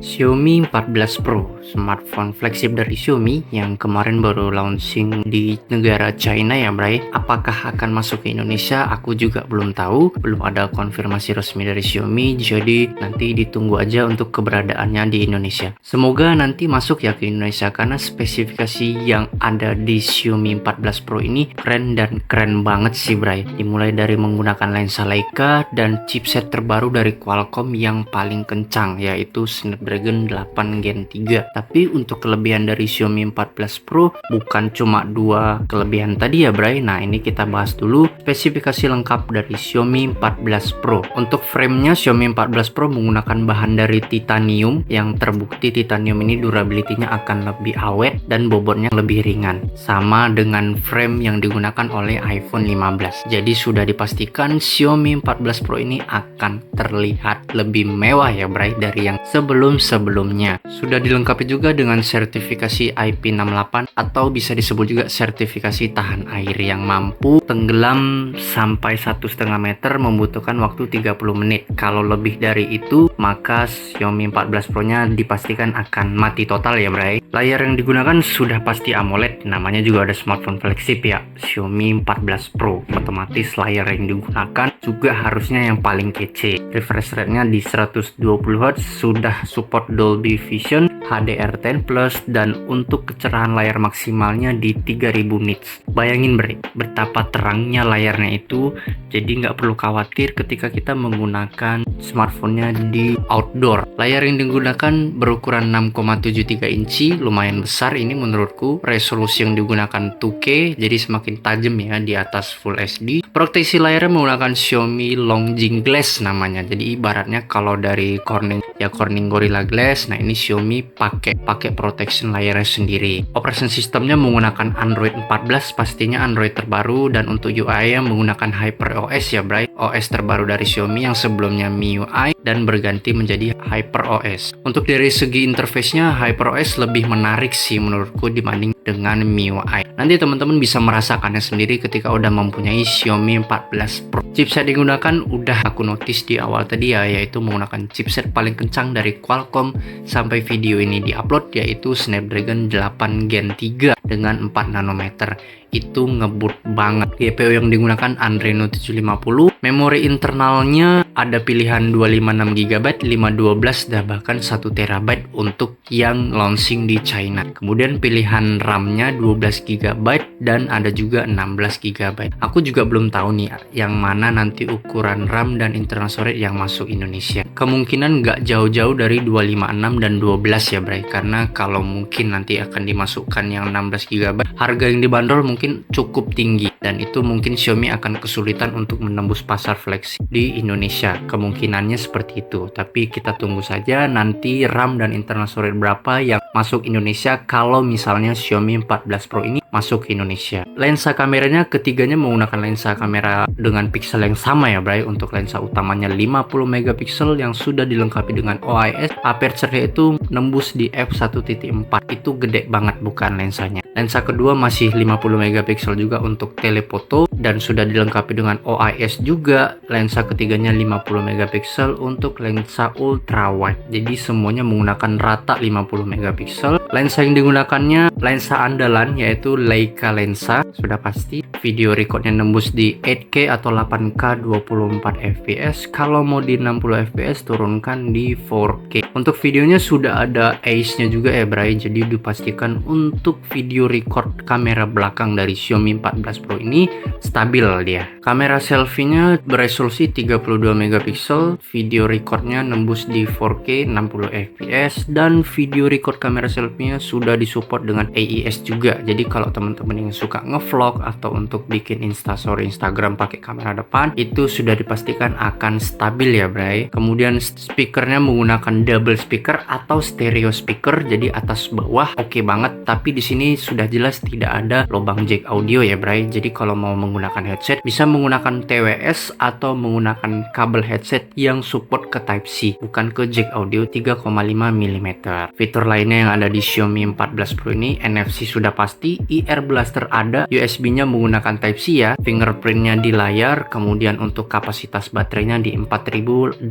Xiaomi 14 Pro, smartphone flagship dari Xiaomi yang kemarin baru launching di negara China ya Bray. Apakah akan masuk ke Indonesia? Aku juga belum tahu, belum ada konfirmasi resmi dari Xiaomi, jadi nanti ditunggu aja untuk keberadaannya di Indonesia. Semoga nanti masuk ya ke Indonesia karena spesifikasi yang ada di Xiaomi 14 Pro ini keren dan keren banget sih Bray. Dimulai dari menggunakan lensa Leica dan chipset terbaru dari Qualcomm yang paling kencang yaitu Snapdragon 8 Gen 3. Tapi untuk kelebihan dari Xiaomi 14 Pro bukan cuma dua kelebihan tadi ya Bray. Nah ini kita bahas dulu spesifikasi lengkap dari Xiaomi 14 Pro. Untuk framenya Xiaomi 14 Pro menggunakan bahan dari titanium yang terbukti titanium ini durability-nya akan lebih awet dan bobotnya lebih ringan. Sama dengan frame yang digunakan oleh iPhone 15. Jadi sudah dipastikan Xiaomi 14 Pro ini akan terlihat lebih mewah ya Bray dari yang sebelum-sebelumnya. Sudah dilengkapi juga dengan sertifikasi IP68 atau bisa disebut juga sertifikasi tahan air yang mampu tenggelam sampai 1,5 meter membutuhkan waktu 30 menit. Kalau lebih dari itu maka Xiaomi 14 Pro nya dipastikan akan mati total ya Bray. Layar yang digunakan sudah pasti AMOLED, namanya juga ada smartphone flagship ya, Xiaomi 14 Pro. Otomatis layar yang digunakan juga harusnya yang paling kece. Refresh rate-nya di 120 Hz, sudah support Dolby Vision, HDR10+, dan untuk kecerahan layar maksimalnya di 3000 nits. Bayangin Bre, betapa terangnya layarnya itu, jadi nggak perlu khawatir ketika kita menggunakan smartphone-nya di outdoor. Layar yang digunakan berukuran 6,73 inci, lumayan besar ini menurutku. Resolusi yang digunakan 2K, jadi semakin tajam ya di atas Full HD. Proteksi layarnya menggunakan Xiaomi Longjing Glass namanya. Jadi ibaratnya kalau dari Corning ya Corning Gorilla Glass, nah ini Xiaomi pakai protection layarnya sendiri. Operation sistemnya menggunakan Android 14, pastinya Android terbaru, dan untuk UI-nya menggunakan HyperOS ya Bray. OS terbaru dari Xiaomi yang sebelumnya MIUI dan berganti menjadi HyperOS. Untuk dari segi interface-nya HyperOS lebih menarik sih menurutku dibanding dengan MIUI. Nanti teman-teman bisa merasakannya sendiri ketika udah mempunyai Xiaomi 14 Pro. Chipset digunakan udah aku notice di awal tadi ya, yaitu menggunakan chipset paling kencang dari Qualcomm sampai video ini diupload, yaitu Snapdragon 8 Gen 3 dengan 4 nanometer. Itu ngebut banget. GPU yang digunakan Adreno 750. Memori internalnya ada pilihan 256GB, 512 dan bahkan 1TB untuk yang launching di China. Kemudian pilihan RAM-nya 12GB dan ada juga 16GB. Aku juga belum tahu nih yang mana nanti ukuran RAM dan internal storage yang masuk Indonesia. Kemungkinan nggak jauh-jauh dari 256 dan 12 ya Bray, karena kalau mungkin nanti akan dimasukkan yang 16GB, harga yang dibanderol mungkin cukup tinggi dan itu mungkin Xiaomi akan kesulitan untuk menembus pasar flagship di Indonesia. Kemungkinannya seperti itu, tapi kita tunggu saja nanti RAM dan internal storage berapa yang masuk Indonesia kalau misalnya Xiaomi 14 Pro ini masuk ke Indonesia. Lensa kameranya ketiganya menggunakan lensa kamera dengan pixel yang sama ya Bray. Untuk lensa utamanya 50 megapiksel yang sudah dilengkapi dengan OIS. Aperture-nya itu nembus di f1.4. Itu gede banget bukan lensanya. Lensa kedua masih 50 megapiksel juga untuk telefoto dan sudah dilengkapi dengan OIS juga. Lensa ketiganya 50 megapiksel untuk lensa ultra wide. Jadi semuanya menggunakan rata 50 megapiksel. Lensa yang digunakannya lensa andalan yaitu Leica lensa, sudah pasti. Video recordnya nembus di 8K atau 8K 24 fps. Kalau mau di 60 fps turunkan di 4K. Untuk videonya sudah ada AIS-nya juga ya Bray. Jadi dipastikan untuk video record kamera belakang dari Xiaomi 14 Pro ini stabil dia. Kamera selfie-nya beresolusi 32 megapiksel. Video recordnya nembus di 4K 60 fps dan video record kamera selfie-nya sudah disupport dengan AIS juga. Jadi kalau teman-teman yang suka ngevlog atau untuk bikin instastory Instagram pakai kamera depan, itu sudah dipastikan akan stabil ya Bray. Kemudian speakernya menggunakan double speaker atau stereo speaker, jadi atas bawah oke banget. Tapi di sini sudah jelas tidak ada lubang jack audio ya Bray. Jadi kalau mau menggunakan headset bisa menggunakan TWS atau menggunakan kabel headset yang support ke Type-C, bukan ke jack audio 3,5 mm. Fitur lainnya yang ada di Xiaomi 14 Pro ini, NFC sudah pasti, IR Blaster ada, USB-nya menggunakan Type-C ya, fingerprintnya di layar, kemudian untuk kapasitas baterainya di 4880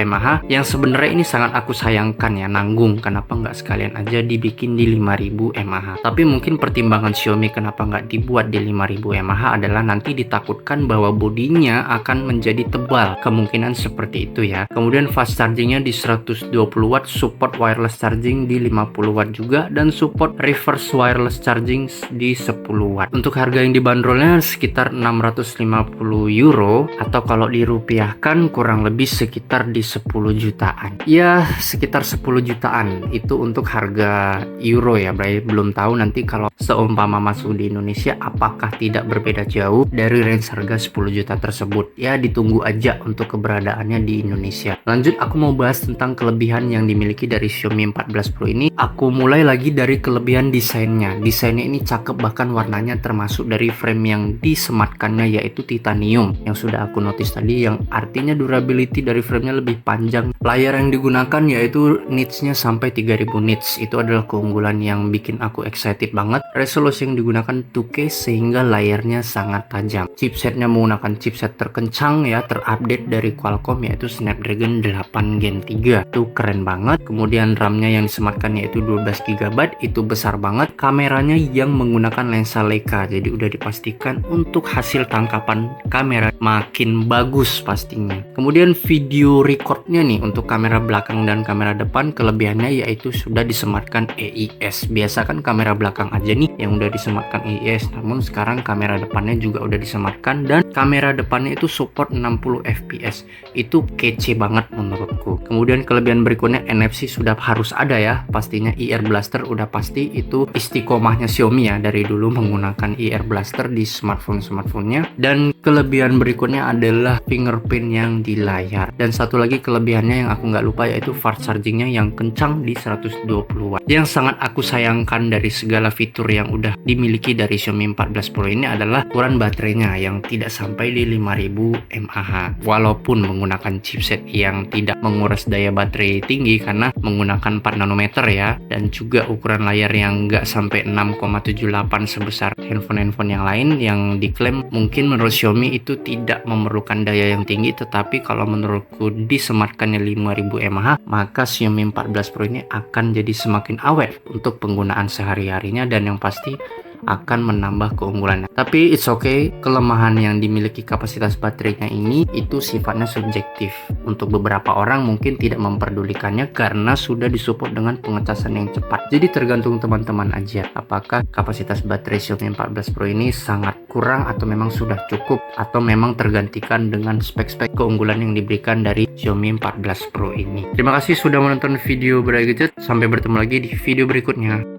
mAh, yang sebenarnya ini sangat aku sayangkan ya, nanggung. Kenapa nggak sekalian aja dibikin di 5000 mAh? Tapi mungkin pertimbangan Xiaomi kenapa nggak dibuat di 5000 mAh adalah nanti ditakutkan bahwa bodinya akan menjadi tebal, kemungkinan seperti itu ya. Kemudian fast chargingnya di 120 watt, support wireless charging di 50 watt juga, dan support reverse wireless charging di 10 watt. Untuk harga yang dibanderolnya sekitar 650 euro, atau kalau dirupiahkan kurang lebih sekitar di 10 jutaan. Ya, sekitar 10 jutaan itu untuk harga euro ya, Bray. Belum tahu nanti kalau seumpama masuk di Indonesia apakah tidak berbeda jauh dari range harga 10 juta tersebut. Ya, ditunggu aja untuk keberadaannya di Indonesia. Lanjut, aku mau bahas tentang kelebihan yang dimiliki dari Xiaomi 14 Pro ini. Aku mulai lagi dari kelebihan desainnya. Desainnya ini cakep, bahkan warnanya termasuk dari frame yang disematkannya yaitu titanium, yang sudah aku notice tadi, yang artinya durability dari framenya lebih panjang. Layar yang digunakan yaitu nitsnya sampai 3000 nits. Itu adalah keunggulan yang bikin aku excited banget. Resolusi yang digunakan 2K sehingga layarnya sangat tajam. Chipsetnya menggunakan chipset terkencang ya, terupdate dari Qualcomm, yaitu Snapdragon 8 Gen 3. Itu keren banget. Kemudian RAM-nya yang disematkan yaitu 12 GB, itu besar banget. Kameranya yang menggunakan lensa Leica, jadi udah dipastikan untuk hasil tangkapan kamera makin bagus pastinya. Kemudian video recordnya nih, untuk kamera belakang dan kamera depan kelebihannya yaitu sudah disematkan AIS. Biasa kan kamera belakang aja nih yang udah disematkan AIS, namun sekarang kamera depannya juga udah disematkan, dan kamera depannya itu support 60 fps. Itu kece banget menurutku. Kemudian kelebihan berikutnya, NFC sudah harus ada ya, pastinya. IR Blaster udah pasti, itu istiqomahnya Xiaomi ya, dari dulu menggunakan IR Blaster di smartphone-nya. Dan kelebihan berikutnya adalah fingerprint yang di layar. Dan satu lagi kelebihannya yang aku nggak lupa yaitu fast chargingnya yang kencang di 120 watt. Yang sangat aku sayangkan dari segala fitur yang udah dimiliki dari Xiaomi 14 Pro ini adalah ukuran baterainya yang tidak sampai di 5000 mAh. Walaupun menggunakan chipset yang tidak menguras daya baterai tinggi karena menggunakan 4 nanometer ya, dan juga ukuran layar yang nggak sampai 6,78 sebesar handphone-handphone yang lain yang diklaim mungkin menurut Xiaomi itu tidak memerlukan daya yang tinggi. Tetapi kalau menurutku disematkannya 5000 mAh, maka Xiaomi 14 Pro ini akan jadi semakin awet untuk penggunaan sehari-harinya, dan yang pasti akan menambah keunggulannya. Tapi it's okay, kelemahan yang dimiliki kapasitas baterainya ini itu sifatnya subjektif. Untuk beberapa orang mungkin tidak memperdulikannya karena sudah disupport dengan pengecasan yang cepat. Jadi tergantung teman-teman aja, apakah kapasitas baterai Xiaomi 14 Pro ini sangat kurang atau memang sudah cukup, atau memang tergantikan dengan spek-spek keunggulan yang diberikan dari Xiaomi 14 Pro ini. Terima kasih sudah menonton video Bray Gadget. Sampai bertemu lagi di video berikutnya.